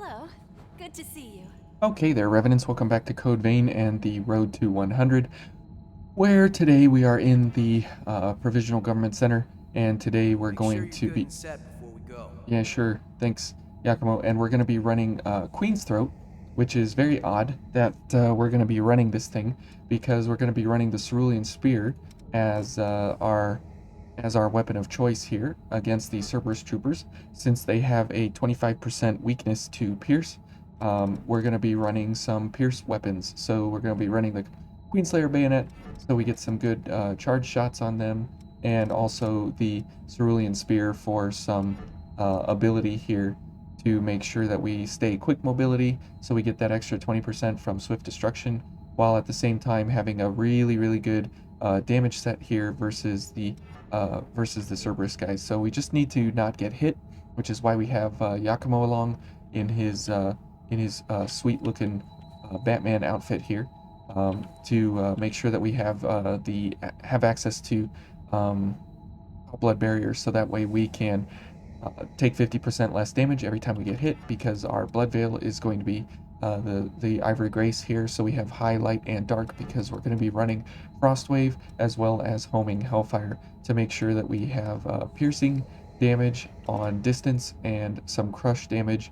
Hello. Good to see you. Okay there, Revenants. Welcome back to Code Vein and the Road to 100, where today we are in the Provisional Government Center, and today we're Make sure going you're to good be... and set before we go. Yeah, sure. Thanks, Yakumo. And we're going to be running Queen's Throat, which is very odd that we're going to be running this thing, because we're going to be running the Cerulean Spear as our weapon of choice here against the Cerberus Troopers, since they have a 25% weakness to Pierce. We're going to be running some Pierce weapons, so we're going to be running the Queenslayer Bayonet, so we get some good charge shots on them, and also the Cerulean Spear for some ability here to make sure that we stay quick mobility, so we get that extra 20% from Swift Destruction, while at the same time having a really good damage set here versus the Cerberus guys. So we just need to not get hit, which is why we have Yakumo along in his sweet looking Batman outfit here, to make sure that we have access to blood barriers, so that way we can take 50% less damage every time we get hit, because our blood veil is going to be the Ivory Grace here, so we have high, light, and dark, because we're going to be running Frostwave as well as homing Hellfire to make sure that we have piercing damage on distance and some crush damage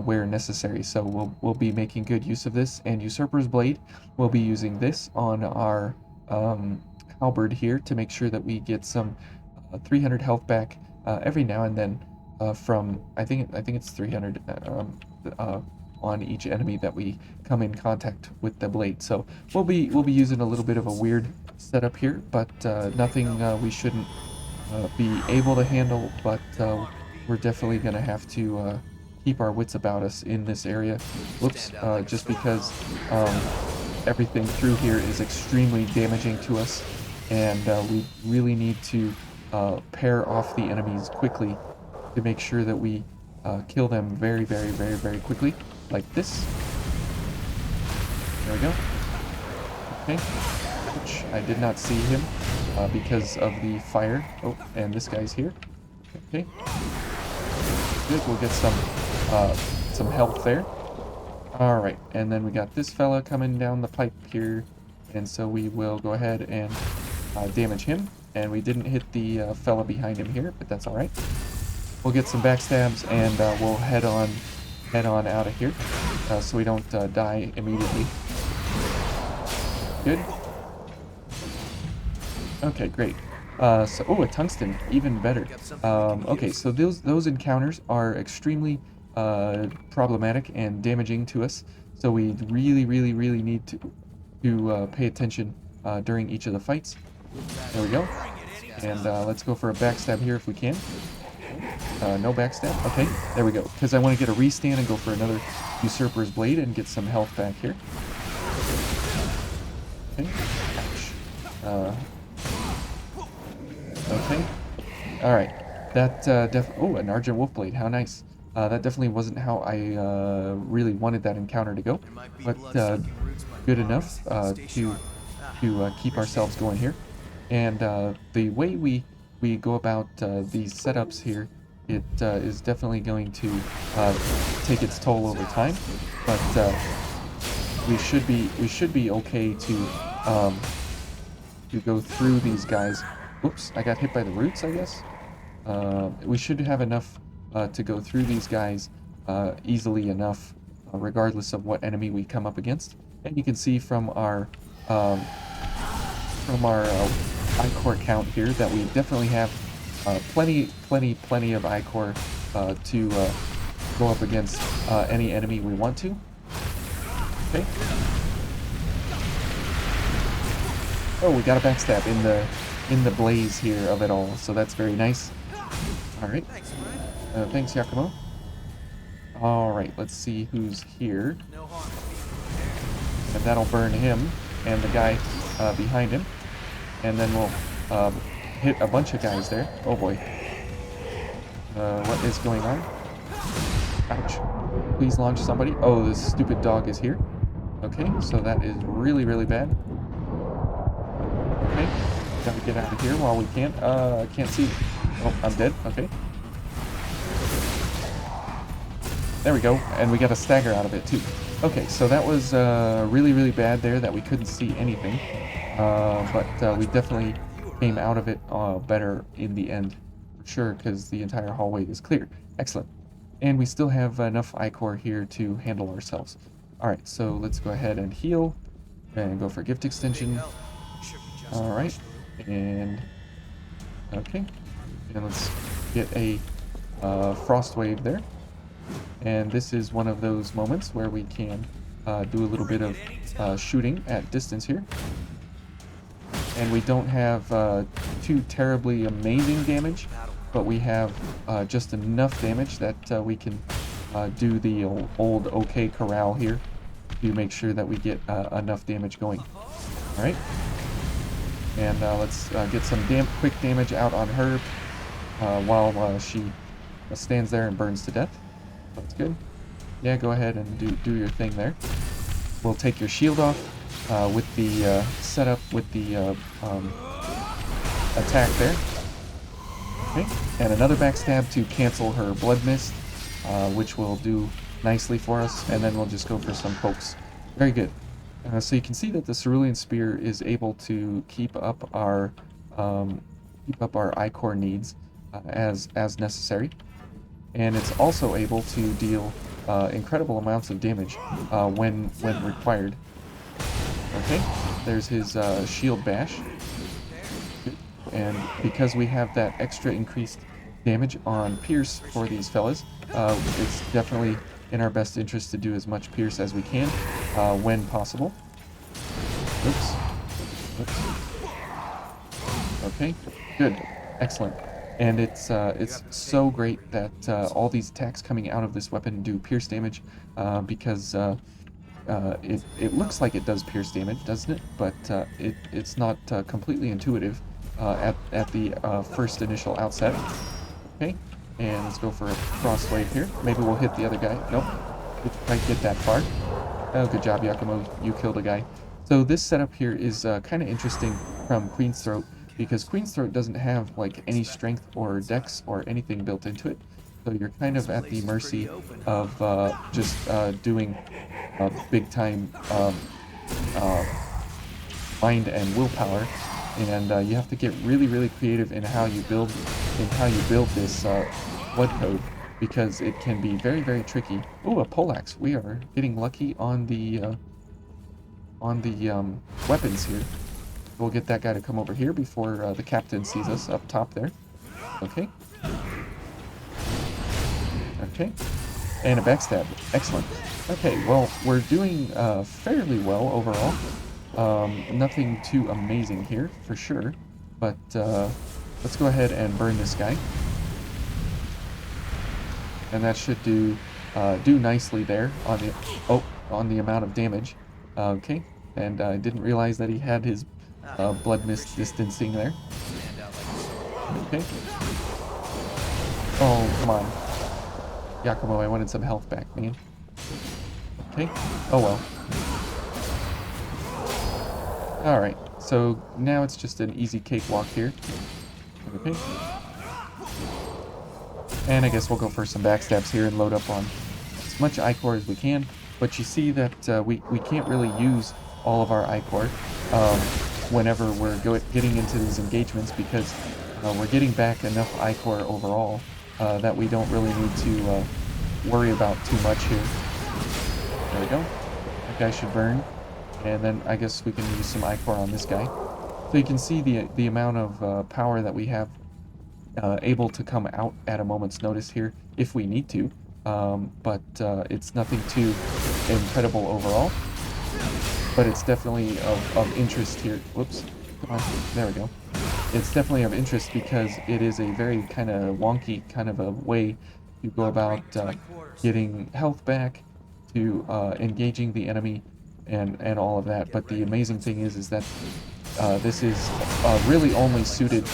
where necessary. So we'll be making good use of this, and Usurper's Blade, we'll be using this on our halberd here to make sure that we get some 300 health back every now and then from I think it's 300 on each enemy that we come in contact with the blade. So we'll be using a little bit of a weird setup here, but nothing we shouldn't be able to handle. But we're definitely gonna have to keep our wits about us in this area. Whoops, just because everything through here is extremely damaging to us, and we really need to pair off the enemies quickly to make sure that we kill them very quickly, like this. There we go. Okay. Which I did not see him because of the fire. Oh, and this guy's here. Okay. Good. We'll get some health there. All right, and then we got this fella coming down the pipe here, and so we will go ahead and damage him. And we didn't hit the fella behind him here, but that's all right. We'll get some backstabs, and we'll head on out of here, so we don't die immediately. Good. Okay, great. Oh, a tungsten, even better. Okay, so those encounters are extremely problematic and damaging to us. So we really need to pay attention during each of the fights. There we go. And let's go for a backstab here if we can. No backstab. Okay, there we go. Because I want to get a restand and go for another Usurper's Blade and get some health back here. Okay. Ouch. Okay. All right. That oh, an Argent Wolf Blade. How nice. That definitely wasn't how I really wanted that encounter to go, but good enough to keep ourselves going here. And the way we go about these setups here, it is definitely going to take its toll over time, but we should be okay to go through these guys. Oops, I got hit by the roots, I guess. We should have enough to go through these guys easily enough, regardless of what enemy we come up against. And you can see from our I-Core count here that we definitely have plenty of I-Core to go up against any enemy we want to. Okay. Oh, we got a backstab in the blaze here of it all, so that's very nice. All right. Thanks, Yakumo. All right, let's see who's here. And that'll burn him and the guy behind him. And then we'll hit a bunch of guys there. Oh boy. What is going on? Ouch. Please launch somebody. Oh, this stupid dog is here. Okay, so that is really bad. Okay, gotta get out of here while we can. I can't see. Oh, I'm dead. Okay. There we go, and we got a stagger out of it too. Okay, so that was really, really bad there that we couldn't see anything. But we definitely came out of it better in the end, for sure, because the entire hallway is clear. Excellent. And we still have enough ichor here to handle ourselves. Alright, so let's go ahead and heal, and go for gift extension. Alright, and okay, and let's get a frost wave there. And this is one of those moments where we can do a little bit of shooting at distance here. And we don't have too terribly amazing damage, but we have just enough damage that we can do the old OK corral here to make sure that we get enough damage going. Alright. And let's get some quick damage out on her while she stands there and burns to death. That's good. Yeah, go ahead and do your thing there. We'll take your shield off with the setup with the attack there. Okay, and another backstab to cancel her blood mist, which will do nicely for us, and then we'll just go for some pokes. Very good. So you can see that the Cerulean Spear is able to keep up our ichor needs as necessary. And it's also able to deal incredible amounts of damage when required. Okay, there's his shield bash. And because we have that extra increased damage on Pierce for these fellas, it's definitely in our best interest to do as much Pierce as we can when possible. Oops. Oops. Okay, good. Excellent. And it's so great that all these attacks coming out of this weapon do pierce damage because it looks like it does pierce damage, doesn't it? But it's not completely intuitive at the first initial outset. Okay, and let's go for a frost wave here. Maybe we'll hit the other guy. Nope, didn't quite get that far. Oh, good job, Yakumo. You killed a guy. So this setup here is kind of interesting from Queen's Throat, because Queen's Throat doesn't have like any strength or dex or anything built into it. So you're kind of at the mercy of just doing big time mind and willpower, and you have to get really, really creative in how you build this blood code, because it can be very, very tricky. Oh, a poleaxe. We are getting lucky on the weapons here. We'll get that guy to come over here before the captain sees us up top there. Okay. Okay. And a backstab. Excellent. Okay, well, we're doing fairly well overall. Nothing too amazing here, for sure. But let's go ahead and burn this guy. And that should do nicely there on the amount of damage. Okay. And I didn't realize that he had his blood mist distancing there. Okay. Oh, come on. Yakumo, I wanted some health back, man. Okay. Oh well. Alright, so now it's just an easy cakewalk here. Okay. And I guess we'll go for some backstabs here and load up on as much ichor as we can. But you see that we can't really use all of our ichor whenever we're getting into these engagements, because we're getting back enough ichor overall that we don't really need to worry about too much here. There we go. That guy should burn. And then I guess we can use some ichor on this guy. So you can see the amount of power that we have able to come out at a moment's notice here if we need to. But it's nothing too incredible overall. But it's definitely of interest here. Whoops. Come on. There we go. It's definitely of interest because it is a very kind of wonky kind of a way to go about getting health back, to engaging the enemy, and all of that. But the amazing thing is that this is really only suited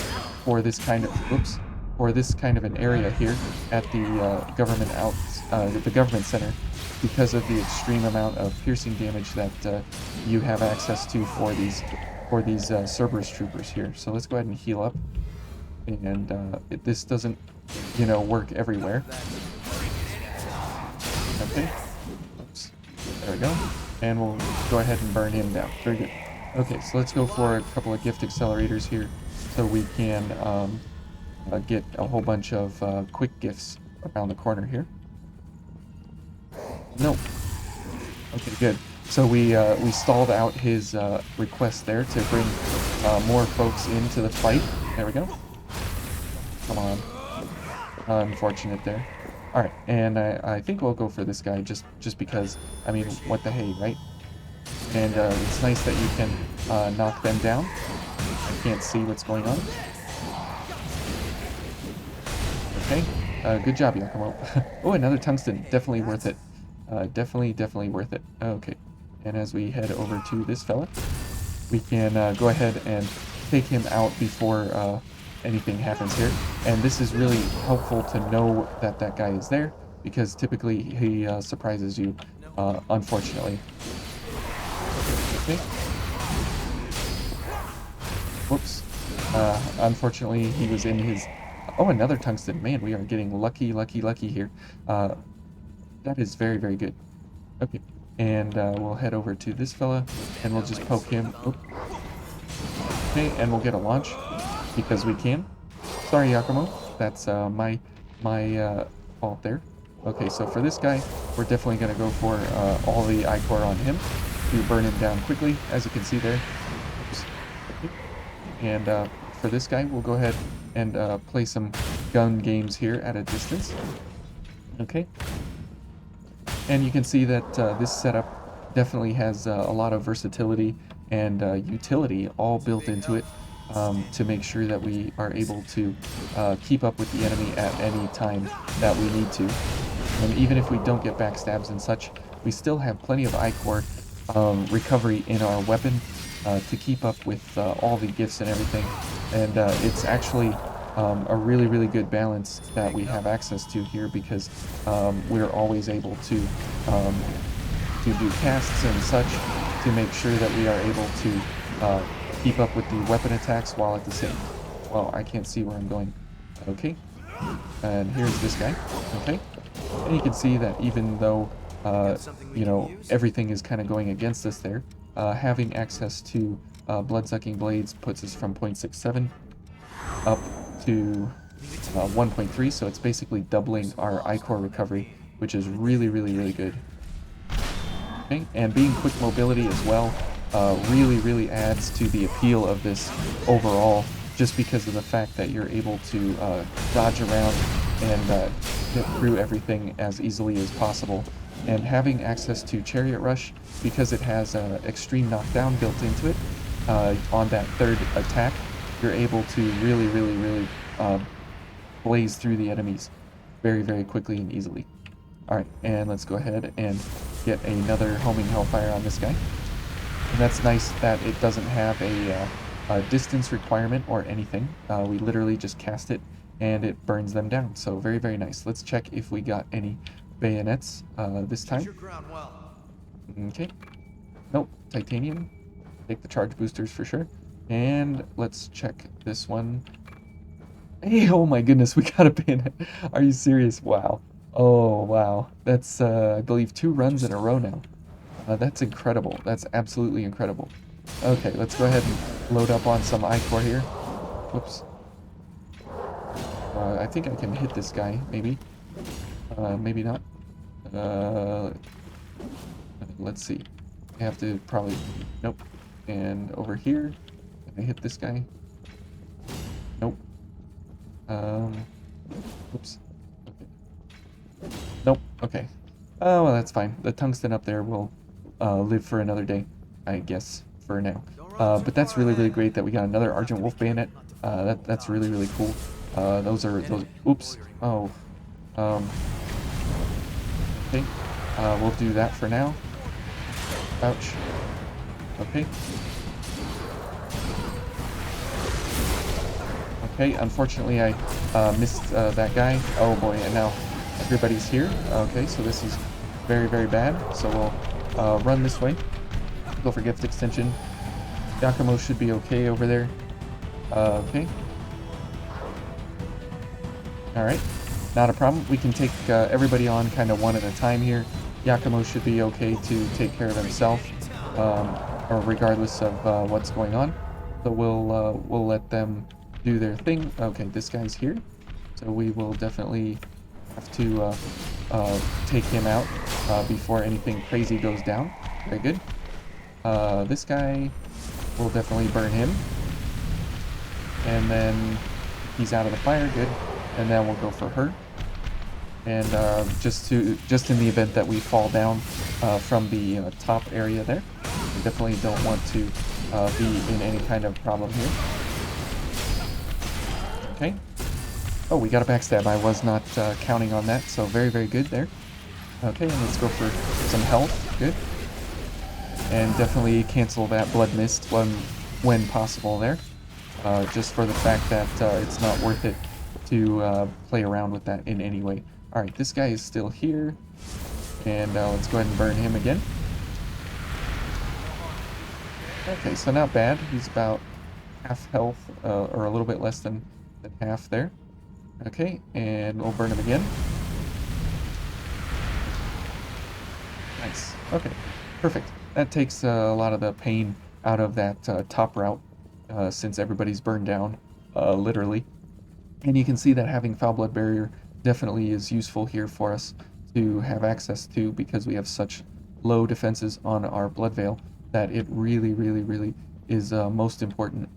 for this kind of an area here at the the government center, because of the extreme amount of piercing damage that you have access to for these Cerberus troopers here. So let's go ahead and heal up. And this doesn't, work everywhere. Okay. Oops. There we go. And we'll go ahead and burn him down. Very good. Okay, so let's go for a couple of gift accelerators here so we can get a whole bunch of quick gifts around the corner here. Nope. Okay, good. So we stalled out his request there to bring more folks into the fight. There we go. Come on. Unfortunate there. All right, and I think we'll go for this guy just because, I mean, what the hey, right? And it's nice that you can knock them down. I can't see what's going on. Okay, good job, Yakumo. Oh, another tungsten. Definitely worth it. Definitely worth it. Okay, and as we head over to this fella, we can go ahead and take him out before anything happens here. And this is really helpful to know that that guy is there, because typically he surprises you, unfortunately. Okay. Whoops. Unfortunately, he was in his... Oh, another tungsten. Man, we are getting lucky here. That is very good. Okay, and we'll head over to this fella, and we'll just poke him. Oh. Okay, and we'll get a launch, because we can. Sorry, Yakumo. That's my fault there. Okay, so for this guy, we're definitely going to go for all the Ichor on him to burn him down quickly, as you can see there. Oops. Okay. And for this guy, we'll go ahead and play some gun games here at a distance. Okay. And you can see that this setup definitely has a lot of versatility and utility all built into it, to make sure that we are able to keep up with the enemy at any time that we need to. And even if we don't get backstabs and such, we still have plenty of Ichor recovery in our weapon to keep up with all the gifts and everything. And it's actually a really good balance that we have access to here, because we're always able to do casts and such to make sure that we are able to keep up with the weapon attacks while at the same... Well, I can't see where I'm going. Okay. And here's this guy. Okay. And you can see that even though, you know, everything is kind of going against us there, having access to blood-sucking blades puts us from 0.67 up to 1.3, so it's basically doubling our Ichor recovery, which is really good. Okay, and being quick mobility as well really adds to the appeal of this overall, just because of the fact that you're able to dodge around and get through everything as easily as possible. And having access to Chariot Rush, because it has extreme knockdown built into it, on that third attack, you're able to really blaze through the enemies very quickly and easily. Alright, and let's go ahead and get another homing hellfire on this guy. And that's nice that it doesn't have a distance requirement or anything. We literally just cast it and it burns them down. So very nice. Let's check if we got any bayonets this time. Okay. Nope. Titanium. Take the charge boosters for sure. And let's check this one. Hey, oh my goodness, we got a bayonet. Are you serious? Wow. Oh, wow. That's, I believe, 2 runs in a row now. That's incredible. That's absolutely incredible. Okay, let's go ahead and load up on some Ichor here. Whoops. I think I can hit this guy, maybe. Maybe not. Let's see. I have to probably... Nope. And over here, can I hit this guy? Nope. Oops. Okay. Nope. Okay. Oh, well, that's fine. The tungsten up there will live for another day, I guess, for now. But that's really great that we got another Argent Wolf bayonet. That's really cool. Those... Oops. Oh. Okay. We'll do that for now. Ouch. Okay. Okay, unfortunately I missed that guy. Oh boy, and now everybody's here. Okay, so this is very bad. So we'll run this way. Go for gift extension. Yakumo should be okay over there. Okay. Alright, not a problem. We can take everybody on kind of one at a time here. Yakumo should be okay to take care of himself, or regardless of what's going on. So we'll let them do their thing. Okay, this guy's here, so we will definitely have to take him out before anything crazy goes down. Very good. This guy, will definitely burn him, and then he's out of the fire. Good, and then we'll go for her. And just in the event that we fall down from the top area there, we definitely don't want to be in any kind of problem here. Okay. Oh, we got a backstab. I was not counting on that, so very, very good there. Okay, and let's go for some health. Good. And definitely cancel that blood mist when possible there. Just for the fact that it's not worth it to play around with that in any way. Alright, this guy is still here. And let's go ahead and burn him again. Okay, so not bad. He's about half health, or a little bit less than half there. Okay, and we'll burn him again. Nice. Okay, perfect. That takes a lot of the pain out of that top route, since everybody's burned down, literally. And you can see that having Foul Blood Barrier definitely is useful here for us to have access to, because we have such low defenses on our Blood Veil that it really, really, really is most important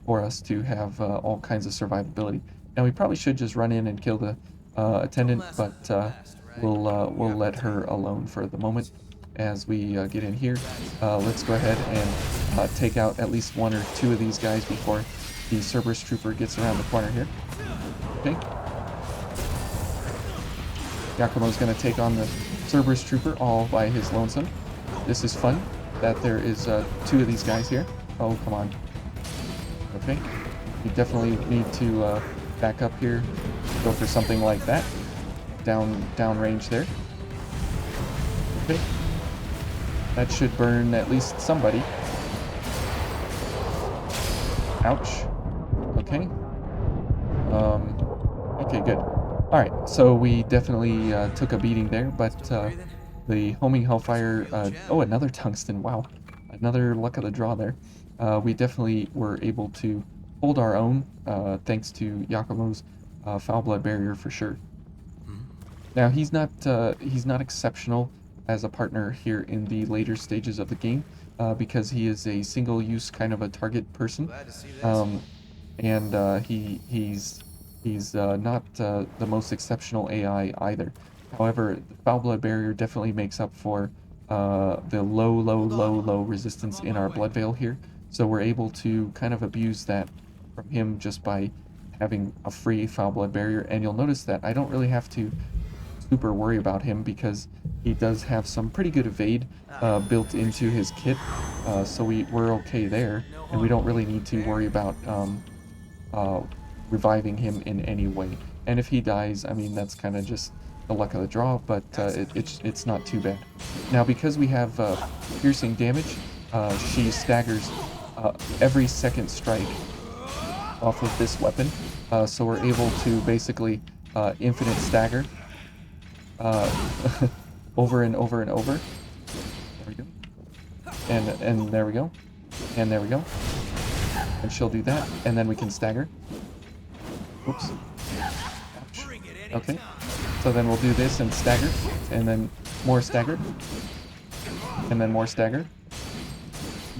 for us to have all kinds of survivability. Now we probably should just run in and kill the attendant, but we'll let her alone for the moment as we get in here. Let's go ahead and take out at least one or two of these guys before the Cerberus Trooper gets around the corner here. Okay. Yakumo's going to take on the Cerberus Trooper all by his lonesome. This is fun that there is two of these guys here. Oh, come on. Okay. You definitely need to back up here. Go for something like that. Down range there. Okay. That should burn at least somebody. Ouch. Okay. Okay, good. Alright, so we definitely took a beating there, but the homing hellfire... oh, another tungsten. Wow. Another luck of the draw there. We definitely were able to hold our own, thanks to Yakumo's Foul Blood Barrier for sure. Now, he's not exceptional as a partner here in the later stages of the game, because he is a single-use kind of a target person, and he's not the most exceptional AI either. However, the Foul Blood Barrier definitely makes up for the low resistance in our Blood Veil here, so we're able to kind of abuse that from him just by having a free Foul Blood Barrier. And you'll notice that I don't really have to super worry about him because he does have some pretty good evade built into his kit, so we're okay there, and we don't really need to worry about reviving him in any way. And if he dies, I mean, that's kind of just the luck of the draw, but it's not too bad. Now, because we have piercing damage, she staggers every second strike off of this weapon, so we're able to basically infinite stagger over and over and over. There we go. And there we go. And there we go. And she'll do that, and then we can stagger. Oops. Ouch. Okay. So then we'll do this and stagger, and then more stagger, and then more stagger,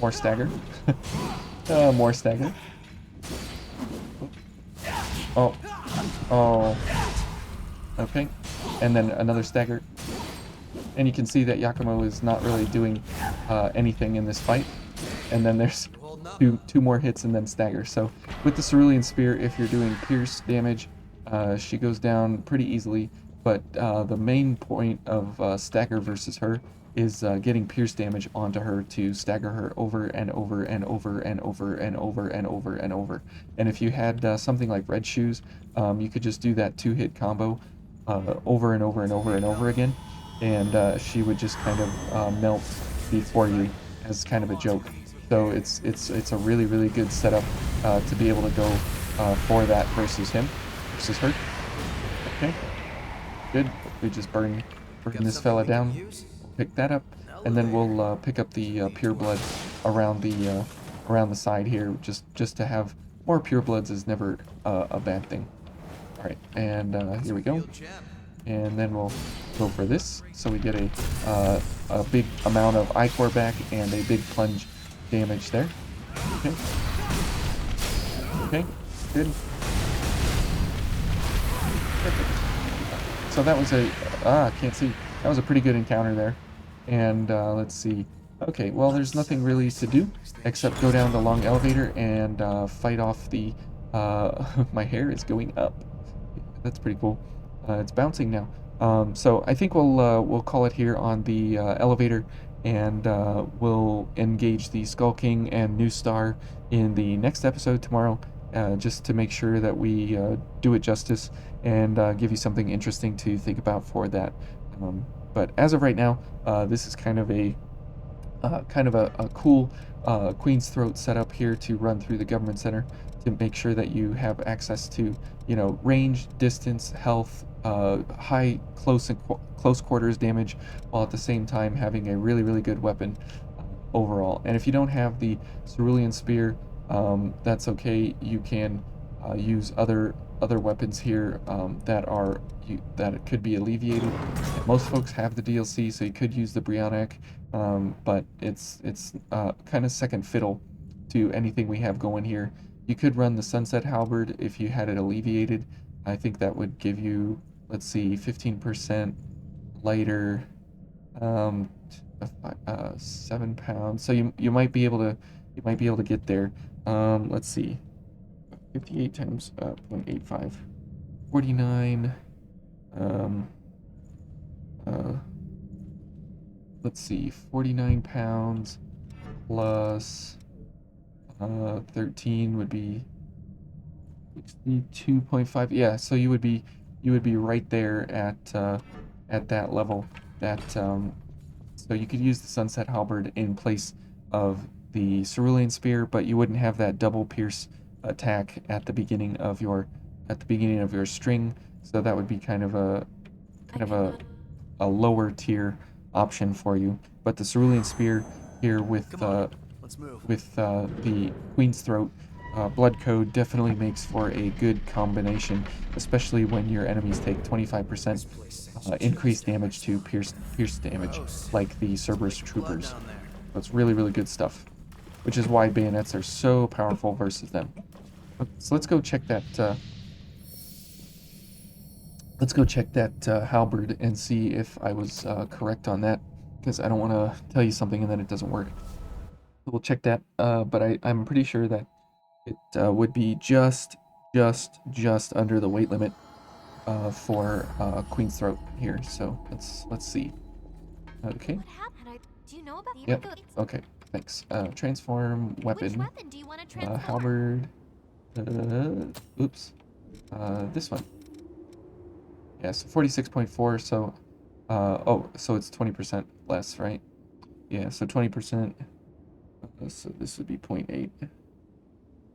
more stagger, more stagger. Oh. Oh. Okay. And then another stagger. And you can see that Yakumo is not really doing anything in this fight. And then there's two more hits and then stagger. So with the Cerulean Spear, if you're doing pierce damage, she goes down pretty easily. But the main point of stagger versus her is getting pierce damage onto her to stagger her over and over and over and over and over and over and over. And if you had something like Red Shoes, you could just do that 2-hit combo over and over and over and over again, and she would just kind of melt before you as kind of a joke. So it's a really good setup to be able to go for that versus her. Okay, good. We just burn this fella down. pick that up, and then we'll pick up the pure blood around the side here. Just to have more pure bloods is never a bad thing. All right, and here we go. And then we'll go for this, so we get a big amount of I-core back and a big plunge damage there. Okay. Okay. Good. Perfect. So that was can't see. That was a pretty good encounter there. And let's see. Okay, well, there's nothing really to do except go down the long elevator and fight off the. My hair is going up. That's pretty cool. It's bouncing now. So I think we'll call it here on the elevator, and we'll engage the Skull King and New Star in the next episode tomorrow, just to make sure that we do it justice and give you something interesting to think about for that. But as of right now, this is kind of a cool Queen's Throat setup here to run through the government center to make sure that you have access to, range, distance, health, high close quarters damage, while at the same time having a really good weapon overall. And if you don't have the Cerulean Spear, that's okay. You can use other weapons here that it could be alleviated. And most folks have the DLC, so you could use the Brionac, but it's kind of second fiddle to anything we have going here. You could run the Sunset Halberd if you had it alleviated. I think that would give you, let's see, 15% lighter, 7 pounds. So you might be able to get there. Let's see, 58 times 0.85, 49. Let's see, 49 pounds plus 13 would be 62.5. Yeah, so you would be right there at that level. So you could use the Sunset Halberd in place of the Cerulean Spear, but you wouldn't have that double pierce attack at the beginning of your string. So that would be kind of a lower tier option for you. But the Cerulean Spear here with the Queen's Throat blood code definitely makes for a good combination, especially when your enemies take 25% increased damage to pierce damage, like the Cerberus Troopers. So it's really good stuff, which is why bayonets are so powerful versus them. So let's go check that. Halberd and see if I was correct on that, because I don't want to tell you something and then it doesn't work. So we'll check that, but I'm pretty sure that it would be just under the weight limit for Queen's Throat here. So let's see. Okay. What happened? Do you know about the Yep. Okay. Thanks. Transform weapon. Which weapon do you want to transform? Halberd. Oops. This one. Yes, 46.4. So, so it's 20% less, right? Yeah. So 20%. So this would be 0.8.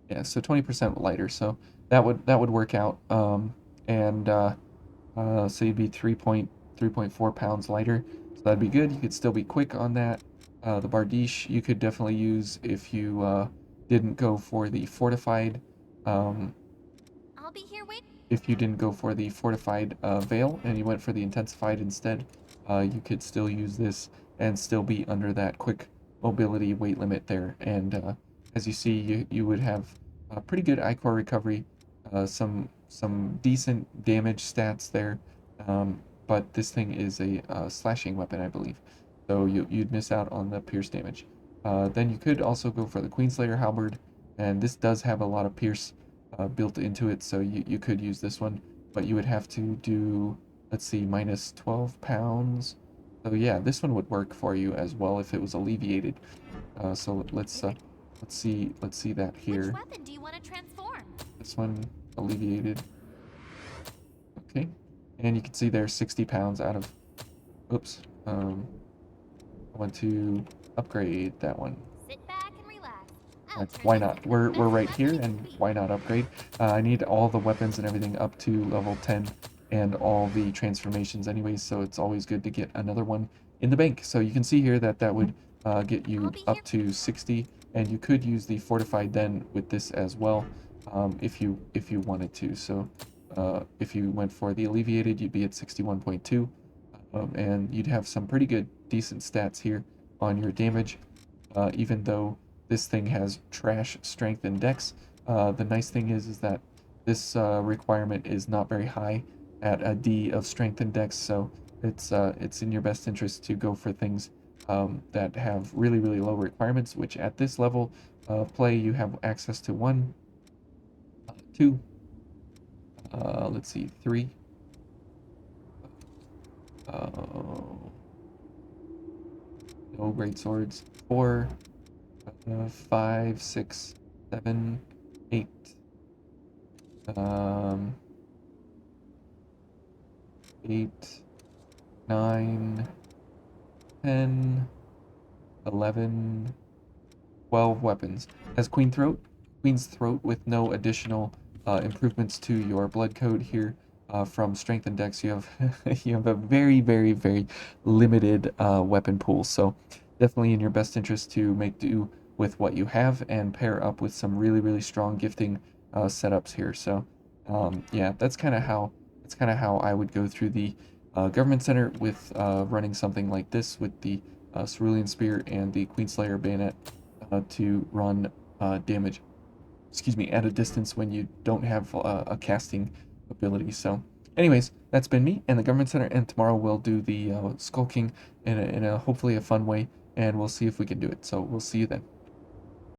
Yeah. So 20% lighter. So that would work out. So you'd be 3.4 pounds lighter. So that'd be good. You could still be quick on that. The Bardiche you could definitely use if you didn't go for the fortified. I'll be here wait. If you didn't go for the fortified veil and you went for the intensified instead, you could still use this and still be under that quick mobility weight limit there. And as you see, you would have pretty good I-core recovery, some decent damage stats there. But this thing is a slashing weapon, I believe. So you'd miss out on the pierce damage. Then you could also go for the Queenslayer Halberd, and this does have a lot of pierce built into it, so you could use this one, but you would have to do, let's see, minus 12 pounds. So yeah, this one would work for you as well if it was alleviated. So let's see that here. Which weapon do you want to transform? This one alleviated. Okay, and you can see there's 60 pounds out of. Oops. I want to upgrade that one. Sit back and relax. Why not? We're right here, and why not upgrade? I need all the weapons and everything up to level 10 and all the transformations anyways, so it's always good to get another one in the bank. So you can see here that that would get I'll you be up here. to 60, and you could use the fortified den with this as well, if you wanted to. So if you went for the alleviated, you'd be at 61.2, and you'd have some pretty good decent stats here on your damage, even though this thing has trash strength and dex. The nice thing is that this requirement is not very high at a D of strength and dex, so it's in your best interest to go for things that have really low requirements, which at this level of play you have access to 1, 2, let's see, 3, no great swords, 4, 5, 6, 7, 8, 8, 9, 10, 11, 12 weapons. As Queen's Throat with no additional improvements to your blood code here from strength and dex, you have you have a very limited weapon pool. So definitely in your best interest to make do with what you have and pair up with some really strong gifting setups here. So yeah, that's kind of how I would go through the government center with running something like this with the Cerulean Spear and the Queenslayer Bayonet to run damage, excuse me, at a distance when you don't have a casting ability. So anyways, that's been me and the government center, and tomorrow we'll do the skulking in a hopefully a fun way, and we'll see if we can do it. So we'll see you then.